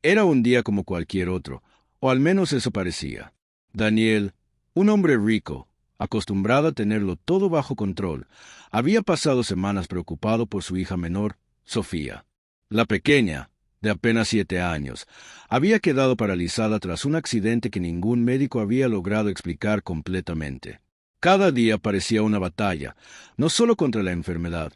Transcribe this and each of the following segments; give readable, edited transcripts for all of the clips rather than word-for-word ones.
Era un día como cualquier otro, o al menos eso parecía. Daniel, un hombre rico, acostumbrado a tenerlo todo bajo control, había pasado semanas preocupado por su hija menor, Sofía. La pequeña, de apenas 7 años, había quedado paralizada tras un accidente que ningún médico había logrado explicar completamente. Cada día parecía una batalla, no solo contra la enfermedad,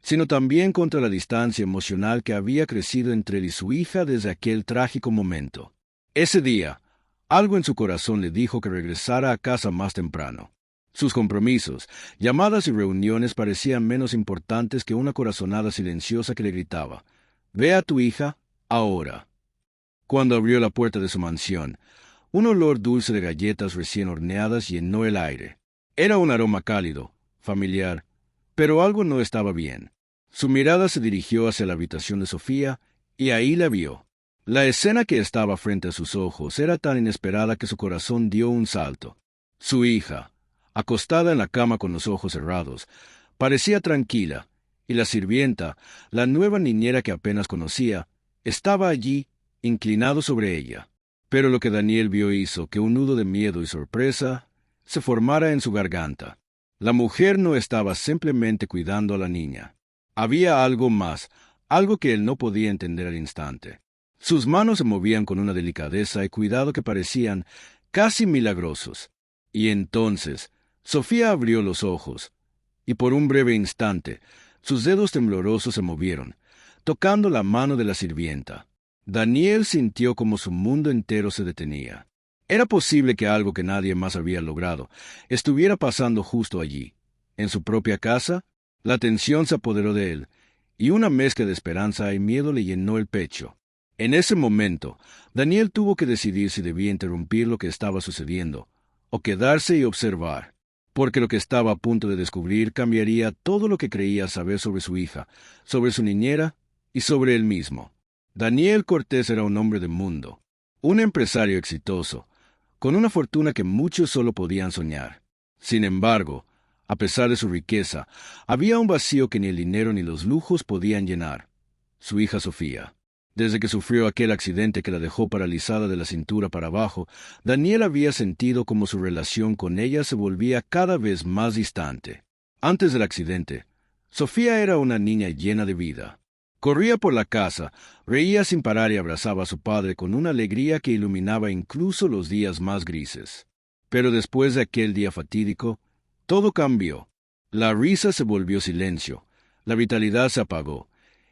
sino también contra la distancia emocional que había crecido entre él y su hija desde aquel trágico momento. Ese día, algo en su corazón le dijo que regresara a casa más temprano. Sus compromisos, llamadas y reuniones parecían menos importantes que una corazonada silenciosa que le gritaba: «Ve a tu hija, ahora». Cuando abrió la puerta de su mansión, un olor dulce de galletas recién horneadas llenó el aire. Era un aroma cálido, familiar, pero algo no estaba bien. Su mirada se dirigió hacia la habitación de Sofía, y ahí la vio. La escena que estaba frente a sus ojos era tan inesperada que su corazón dio un salto. Su hija, acostada en la cama con los ojos cerrados, parecía tranquila, y la sirvienta, la nueva niñera que apenas conocía, estaba allí, inclinado sobre ella. Pero lo que Daniel vio hizo que un nudo de miedo y sorpresa se formara en su garganta. La mujer no estaba simplemente cuidando a la niña. Había algo más, algo que él no podía entender al instante. Sus manos se movían con una delicadeza y cuidado que parecían casi milagrosos. Y entonces, Sofía abrió los ojos, y por un breve instante, sus dedos temblorosos se movieron, tocando la mano de la sirvienta. Daniel sintió como su mundo entero se detenía. Era posible que algo que nadie más había logrado estuviera pasando justo allí, en su propia casa. La tensión se apoderó de él, y una mezcla de esperanza y miedo le llenó el pecho. En ese momento, Daniel tuvo que decidir si debía interrumpir lo que estaba sucediendo, o quedarse y observar, porque lo que estaba a punto de descubrir cambiaría todo lo que creía saber sobre su hija, sobre su niñera y sobre él mismo. Daniel Cortés era un hombre de mundo, un empresario exitoso, con una fortuna que muchos solo podían soñar. Sin embargo, a pesar de su riqueza, había un vacío que ni el dinero ni los lujos podían llenar: su hija Sofía. Desde que sufrió aquel accidente que la dejó paralizada de la cintura para abajo, Daniel había sentido como su relación con ella se volvía cada vez más distante. Antes del accidente, Sofía era una niña llena de vida. Corría por la casa, reía sin parar y abrazaba a su padre con una alegría que iluminaba incluso los días más grises. Pero después de aquel día fatídico, todo cambió. La risa se volvió silencio, la vitalidad se apagó,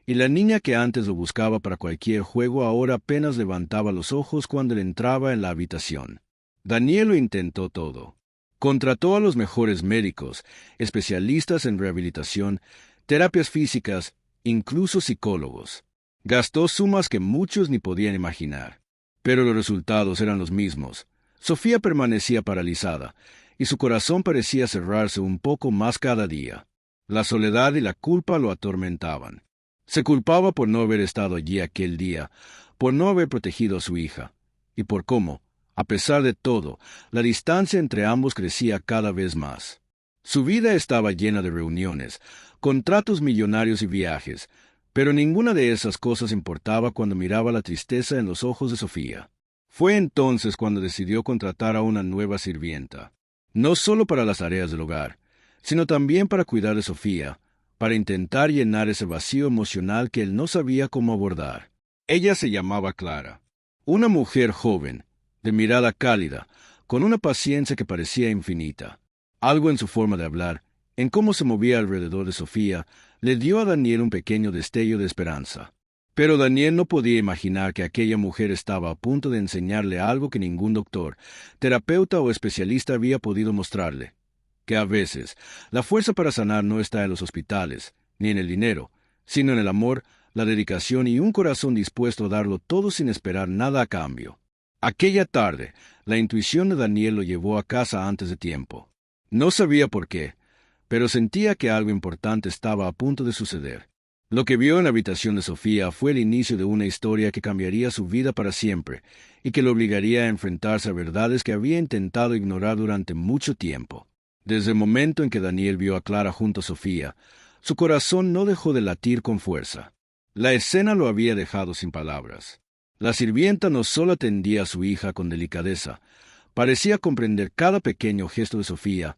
y la niña que antes lo buscaba para cualquier juego ahora apenas levantaba los ojos cuando él entraba en la habitación. Daniel lo intentó todo. Contrató a los mejores médicos, especialistas en rehabilitación, terapias físicas, incluso psicólogos. Gastó sumas que muchos ni podían imaginar. Pero los resultados eran los mismos. Sofía permanecía paralizada, y su corazón parecía cerrarse un poco más cada día. La soledad y la culpa lo atormentaban. Se culpaba por no haber estado allí aquel día, por no haber protegido a su hija, y por cómo, a pesar de todo, la distancia entre ambos crecía cada vez más. Su vida estaba llena de reuniones, contratos millonarios y viajes, pero ninguna de esas cosas importaba cuando miraba la tristeza en los ojos de Sofía. Fue entonces cuando decidió contratar a una nueva sirvienta, no solo para las tareas del hogar, sino también para cuidar de Sofía, para intentar llenar ese vacío emocional que él no sabía cómo abordar. Ella se llamaba Clara, una mujer joven, de mirada cálida, con una paciencia que parecía infinita. Algo en su forma de hablar, en cómo se movía alrededor de Sofía, le dio a Daniel un pequeño destello de esperanza. Pero Daniel no podía imaginar que aquella mujer estaba a punto de enseñarle algo que ningún doctor, terapeuta o especialista había podido mostrarle: que a veces la fuerza para sanar no está en los hospitales, ni en el dinero, sino en el amor, la dedicación y un corazón dispuesto a darlo todo sin esperar nada a cambio. Aquella tarde, la intuición de Daniel lo llevó a casa antes de tiempo. No sabía por qué, pero sentía que algo importante estaba a punto de suceder. Lo que vio en la habitación de Sofía fue el inicio de una historia que cambiaría su vida para siempre y que lo obligaría a enfrentarse a verdades que había intentado ignorar durante mucho tiempo. Desde el momento en que Daniel vio a Clara junto a Sofía, su corazón no dejó de latir con fuerza. La escena lo había dejado sin palabras. La sirvienta no solo atendía a su hija con delicadeza, parecía comprender cada pequeño gesto de Sofía,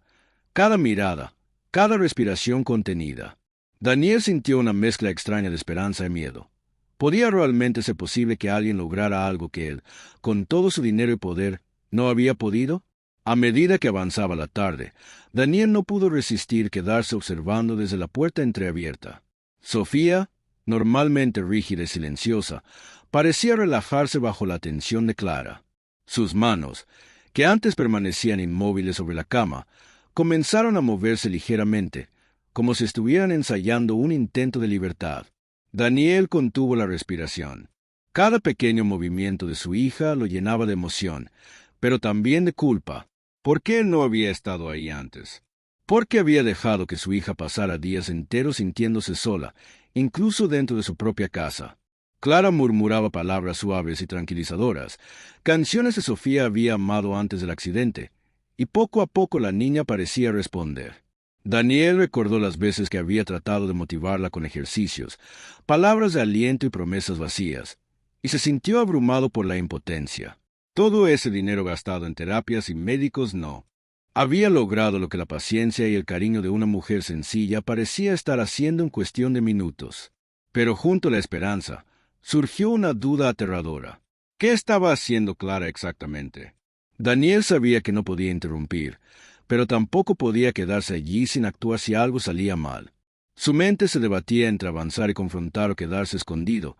cada mirada, cada respiración contenida. Daniel sintió una mezcla extraña de esperanza y miedo. ¿Podía realmente ser posible que alguien lograra algo que él, con todo su dinero y poder, no había podido? A medida que avanzaba la tarde, Daniel no pudo resistir quedarse observando desde la puerta entreabierta. Sofía, normalmente rígida y silenciosa, parecía relajarse bajo la atención de Clara. Sus manos, que antes permanecían inmóviles sobre la cama, comenzaron a moverse ligeramente, como si estuvieran ensayando un intento de libertad. Daniel contuvo la respiración. Cada pequeño movimiento de su hija lo llenaba de emoción, pero también de culpa. ¿Por qué él no había estado ahí antes? ¿Por qué había dejado que su hija pasara días enteros sintiéndose sola, incluso dentro de su propia casa? Clara murmuraba palabras suaves y tranquilizadoras, canciones que Sofía había amado antes del accidente, y poco a poco la niña parecía responder. Daniel recordó las veces que había tratado de motivarla con ejercicios, palabras de aliento y promesas vacías, y se sintió abrumado por la impotencia. Todo ese dinero gastado en terapias y médicos no había logrado lo que la paciencia y el cariño de una mujer sencilla parecía estar haciendo en cuestión de minutos. Pero junto a la esperanza, surgió una duda aterradora. ¿Qué estaba haciendo Clara exactamente? Daniel sabía que no podía interrumpir, pero tampoco podía quedarse allí sin actuar si algo salía mal. Su mente se debatía entre avanzar y confrontar o quedarse escondido,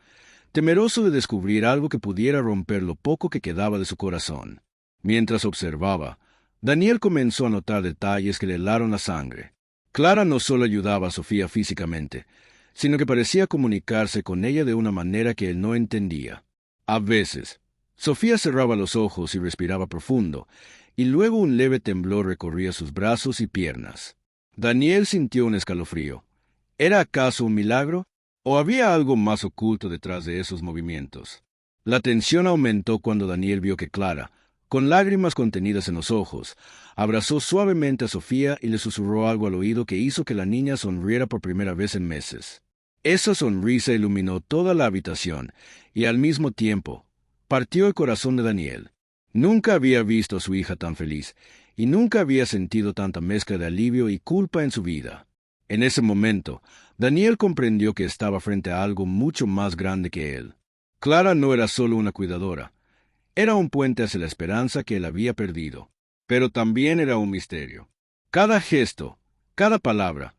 temeroso de descubrir algo que pudiera romper lo poco que quedaba de su corazón. Mientras observaba, Daniel comenzó a notar detalles que le helaron la sangre. Clara no solo ayudaba a Sofía físicamente, sino que parecía comunicarse con ella de una manera que él no entendía. A veces, Sofía cerraba los ojos y respiraba profundo, y luego un leve temblor recorría sus brazos y piernas. Daniel sintió un escalofrío. ¿Era acaso un milagro? ¿O había algo más oculto detrás de esos movimientos? La tensión aumentó cuando Daniel vio que Clara, con lágrimas contenidas en los ojos, abrazó suavemente a Sofía y le susurró algo al oído que hizo que la niña sonriera por primera vez en meses. Esa sonrisa iluminó toda la habitación y al mismo tiempo partió el corazón de Daniel. Nunca había visto a su hija tan feliz, y nunca había sentido tanta mezcla de alivio y culpa en su vida. En ese momento, Daniel comprendió que estaba frente a algo mucho más grande que él. Clara no era solo una cuidadora, era un puente hacia la esperanza que él había perdido, pero también era un misterio. Cada gesto, cada palabra,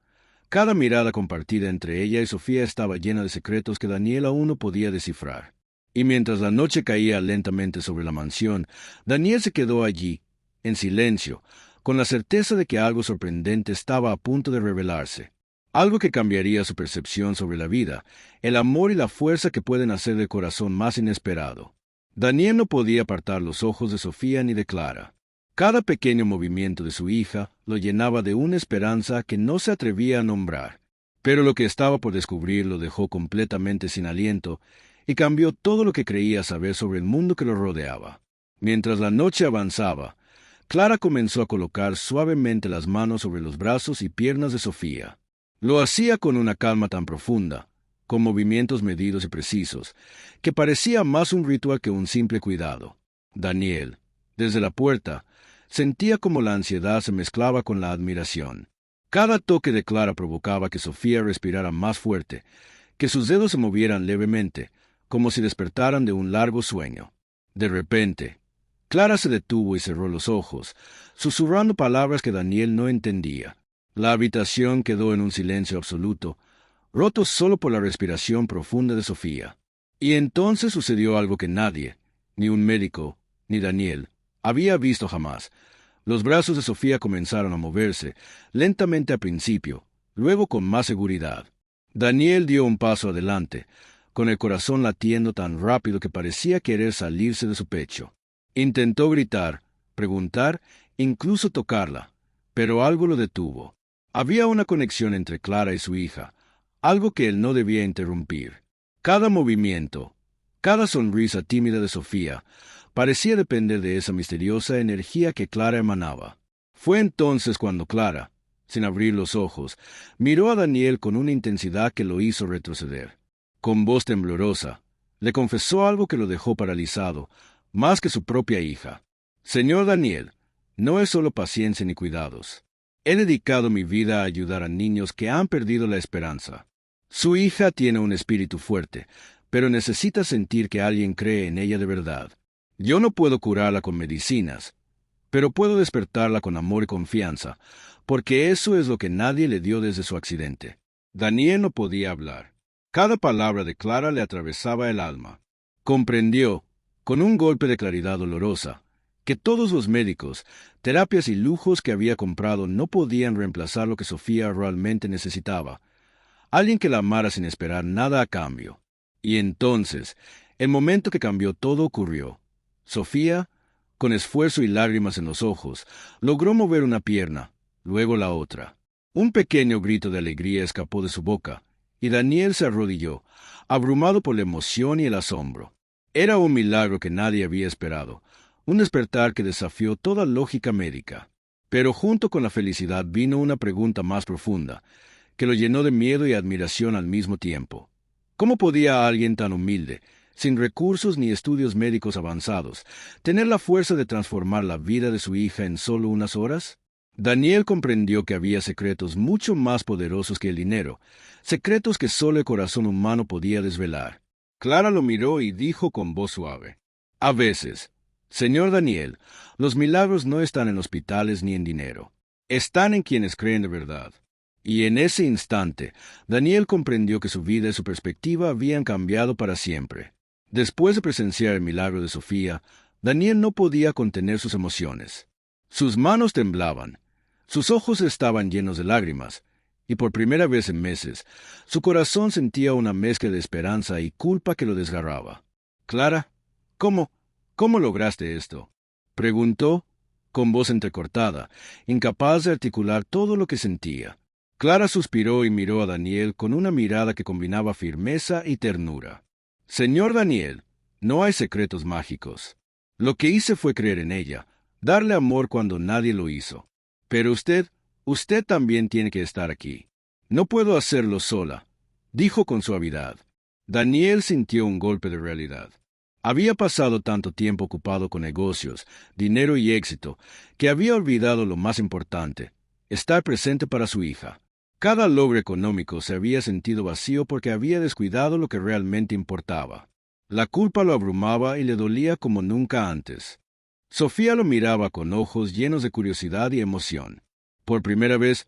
cada mirada compartida entre ella y Sofía estaba llena de secretos que Daniel aún no podía descifrar. Y mientras la noche caía lentamente sobre la mansión, Daniel se quedó allí, en silencio, con la certeza de que algo sorprendente estaba a punto de revelarse. Algo que cambiaría su percepción sobre la vida, el amor y la fuerza que pueden hacer del corazón más inesperado. Daniel no podía apartar los ojos de Sofía ni de Clara. Cada pequeño movimiento de su hija lo llenaba de una esperanza que no se atrevía a nombrar. Pero lo que estaba por descubrir lo dejó completamente sin aliento, y cambió todo lo que creía saber sobre el mundo que lo rodeaba. Mientras la noche avanzaba, Clara comenzó a colocar suavemente las manos sobre los brazos y piernas de Sofía. Lo hacía con una calma tan profunda, con movimientos medidos y precisos, que parecía más un ritual que un simple cuidado. Daniel, desde la puerta, sentía como la ansiedad se mezclaba con la admiración. Cada toque de Clara provocaba que Sofía respirara más fuerte, que sus dedos se movieran levemente, como si despertaran de un largo sueño. De repente, Clara se detuvo y cerró los ojos, susurrando palabras que Daniel no entendía. La habitación quedó en un silencio absoluto, roto solo por la respiración profunda de Sofía. Y entonces sucedió algo que nadie, ni un médico, ni Daniel, había visto jamás. Los brazos de Sofía comenzaron a moverse, lentamente al principio, luego con más seguridad. Daniel dio un paso adelante, con el corazón latiendo tan rápido que parecía querer salirse de su pecho. Intentó gritar, preguntar, incluso tocarla, pero algo lo detuvo. Había una conexión entre Clara y su hija, algo que él no debía interrumpir. Cada movimiento, cada sonrisa tímida de Sofía, parecía depender de esa misteriosa energía que Clara emanaba. Fue entonces cuando Clara, sin abrir los ojos, miró a Daniel con una intensidad que lo hizo retroceder. Con voz temblorosa, Le confesó algo que lo dejó paralizado, más que su propia hija. Señor Daniel, no es solo paciencia ni cuidados. He dedicado mi vida a ayudar a niños que han perdido la esperanza. Su hija tiene un espíritu fuerte, pero necesita sentir que alguien cree en ella de verdad. Yo no puedo curarla con medicinas, pero puedo despertarla con amor y confianza, porque eso es lo que nadie le dio desde su accidente. Daniel no podía hablar. Cada palabra de Clara le atravesaba el alma. Comprendió, con un golpe de claridad dolorosa, que todos los médicos, terapias y lujos que había comprado no podían reemplazar lo que Sofía realmente necesitaba. Alguien que la amara sin esperar nada a cambio. Y entonces, el momento que cambió todo ocurrió. Sofía, con esfuerzo y lágrimas en los ojos, logró mover una pierna, luego la otra. Un pequeño grito de alegría escapó de su boca, y Daniel se arrodilló, abrumado por la emoción y el asombro. Era un milagro que nadie había esperado, un despertar que desafió toda lógica médica. Pero junto con la felicidad vino una pregunta más profunda, que lo llenó de miedo y admiración al mismo tiempo. ¿Cómo podía alguien tan humilde, sin recursos ni estudios médicos avanzados, tener la fuerza de transformar la vida de su hija en solo unas horas? Daniel comprendió que había secretos mucho más poderosos que el dinero, secretos que solo el corazón humano podía desvelar. Clara lo miró y dijo con voz suave: A veces, señor Daniel, los milagros no están en hospitales ni en dinero. Están en quienes creen de verdad. Y en ese instante, Daniel comprendió que su vida y su perspectiva habían cambiado para siempre. Después de presenciar el milagro de Sofía, Daniel no podía contener sus emociones. Sus manos temblaban, sus ojos estaban llenos de lágrimas, y por primera vez en meses, su corazón sentía una mezcla de esperanza y culpa que lo desgarraba. Clara, ¿cómo lograste esto?, preguntó, con voz entrecortada, incapaz de articular todo lo que sentía. Clara suspiró y miró a Daniel con una mirada que combinaba firmeza y ternura. Señor Daniel, no hay secretos mágicos. Lo que hice fue creer en ella, darle amor cuando nadie lo hizo. Pero usted también tiene que estar aquí. No puedo hacerlo sola, dijo con suavidad. Daniel sintió un golpe de realidad. Había pasado tanto tiempo ocupado con negocios, dinero y éxito, que había olvidado lo más importante: estar presente para su hija. Cada logro económico se había sentido vacío porque había descuidado lo que realmente importaba. La culpa lo abrumaba y le dolía como nunca antes. Sofía lo miraba con ojos llenos de curiosidad y emoción. Por primera vez,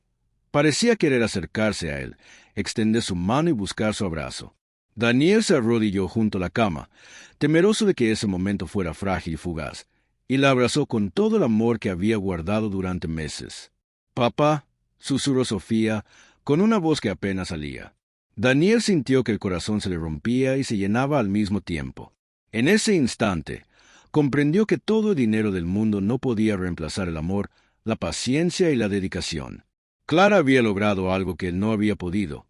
parecía querer acercarse a él, extender su mano y buscar su abrazo. Daniel se arrodilló junto a la cama, temeroso de que ese momento fuera frágil y fugaz, y la abrazó con todo el amor que había guardado durante meses. «Papá», susurró Sofía, con una voz que apenas salía. Daniel sintió que el corazón se le rompía y se llenaba al mismo tiempo. En ese instante, comprendió que todo el dinero del mundo no podía reemplazar el amor, la paciencia y la dedicación. Clara había logrado algo que él no había podido: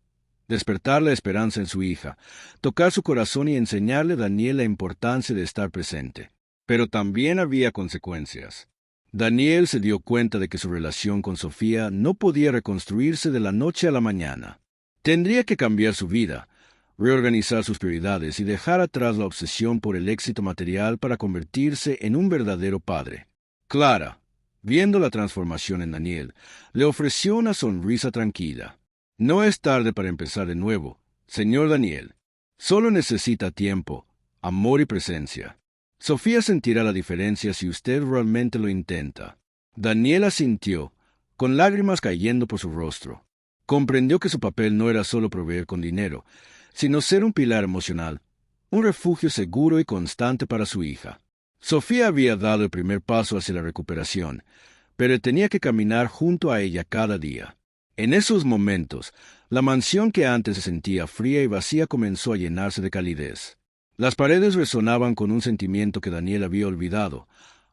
despertar la esperanza en su hija, tocar su corazón y enseñarle a Daniel la importancia de estar presente. Pero también había consecuencias. Daniel se dio cuenta de que su relación con Sofía no podía reconstruirse de la noche a la mañana. Tendría que cambiar su vida, reorganizar sus prioridades y dejar atrás la obsesión por el éxito material para convertirse en un verdadero padre. Clara, viendo la transformación en Daniel, le ofreció una sonrisa tranquila. No es tarde para empezar de nuevo, señor Daniel. Solo necesita tiempo, amor y presencia. Sofía sentirá la diferencia si usted realmente lo intenta. Daniel asintió, con lágrimas cayendo por su rostro. Comprendió que su papel no era solo proveer con dinero, sino ser un pilar emocional, un refugio seguro y constante para su hija. Sofía había dado el primer paso hacia la recuperación, pero tenía que caminar junto a ella cada día. En esos momentos, la mansión que antes se sentía fría y vacía comenzó a llenarse de calidez. Las paredes resonaban con un sentimiento que Daniel había olvidado: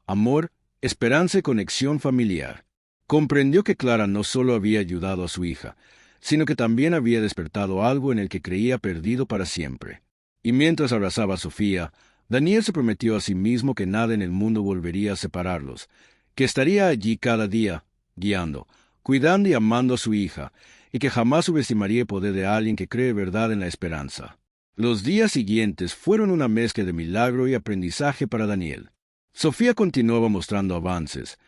amor, esperanza y conexión familiar. Comprendió que Clara no solo había ayudado a su hija, sino que también había despertado algo en el que creía perdido para siempre. Y mientras abrazaba a Sofía, Daniel se prometió a sí mismo que nada en el mundo volvería a separarlos, que estaría allí cada día, guiando, cuidando y amando a su hija, y que jamás subestimaría el poder de alguien que cree verdad en la esperanza. Los días siguientes fueron una mezcla de milagro y aprendizaje para Daniel. Sofía continuaba mostrando avances,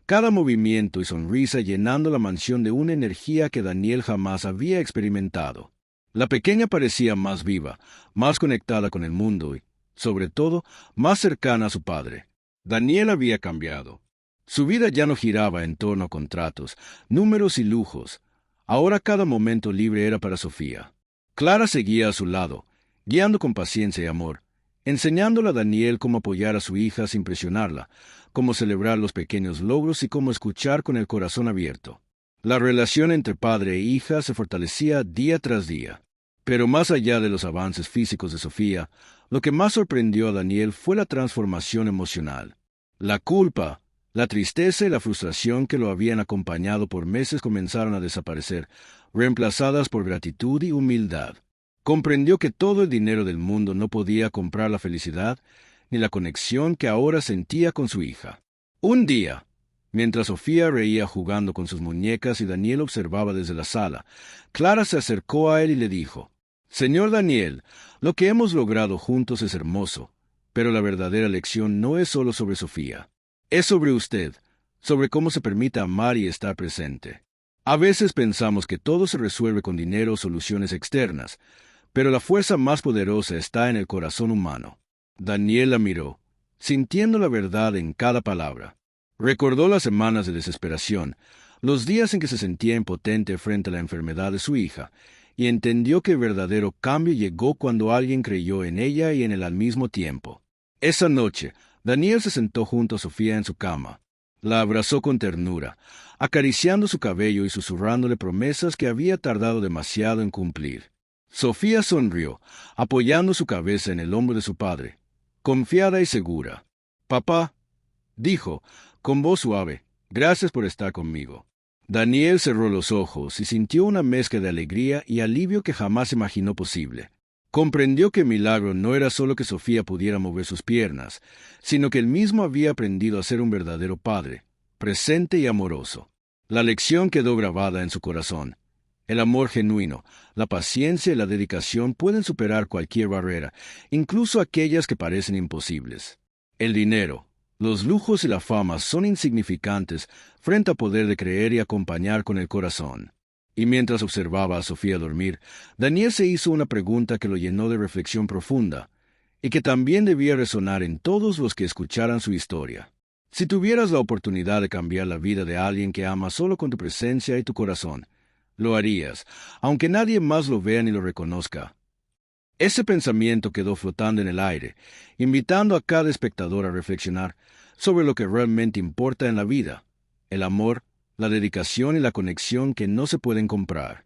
cada movimiento y sonrisa llenando la mansión de una energía que Daniel jamás había experimentado. La pequeña parecía más viva, más conectada con el mundo y, sobre todo, más cercana a su padre. Daniel había cambiado. Su vida ya no giraba en torno a contratos, números y lujos. Ahora cada momento libre era para Sofía. Clara seguía a su lado, guiando con paciencia y amor, enseñándole a Daniel cómo apoyar a su hija sin presionarla, cómo celebrar los pequeños logros y cómo escuchar con el corazón abierto. La relación entre padre e hija se fortalecía día tras día. Pero más allá de los avances físicos de Sofía, lo que más sorprendió a Daniel fue la transformación emocional. La culpa, la tristeza y la frustración que lo habían acompañado por meses comenzaron a desaparecer, reemplazadas por gratitud y humildad. Comprendió que todo el dinero del mundo no podía comprar la felicidad ni la conexión que ahora sentía con su hija. Un día, mientras Sofía reía jugando con sus muñecas y Daniel observaba desde la sala, Clara se acercó a él y le dijo: «Señor Daniel, lo que hemos logrado juntos es hermoso, pero la verdadera lección no es solo sobre Sofía. Es sobre usted, sobre cómo se permite amar y estar presente. A veces pensamos que todo se resuelve con dinero o soluciones externas, pero la fuerza más poderosa está en el corazón humano». Daniel la miró, sintiendo la verdad en cada palabra. Recordó las semanas de desesperación, los días en que se sentía impotente frente a la enfermedad de su hija, y entendió que el verdadero cambio llegó cuando alguien creyó en ella y en él al mismo tiempo. Esa noche, Daniel se sentó junto a Sofía en su cama. La abrazó con ternura, acariciando su cabello y susurrándole promesas que había tardado demasiado en cumplir. Sofía sonrió, apoyando su cabeza en el hombro de su padre, confiada y segura. «Papá», dijo, con voz suave, «gracias por estar conmigo». Daniel cerró los ojos y sintió una mezcla de alegría y alivio que jamás imaginó posible. Comprendió que el milagro no era solo que Sofía pudiera mover sus piernas, sino que él mismo había aprendido a ser un verdadero padre, presente y amoroso. La lección quedó grabada en su corazón. El amor genuino, la paciencia y la dedicación pueden superar cualquier barrera, incluso aquellas que parecen imposibles. El dinero, los lujos y la fama son insignificantes frente al poder de creer y acompañar con el corazón. Y mientras observaba a Sofía dormir, Daniel se hizo una pregunta que lo llenó de reflexión profunda, y que también debía resonar en todos los que escucharan su historia. Si tuvieras la oportunidad de cambiar la vida de alguien que amas solo con tu presencia y tu corazón, lo harías, aunque nadie más lo vea ni lo reconozca. Ese pensamiento quedó flotando en el aire, invitando a cada espectador a reflexionar sobre lo que realmente importa en la vida: el amor, la dedicación y la conexión que no se pueden comprar.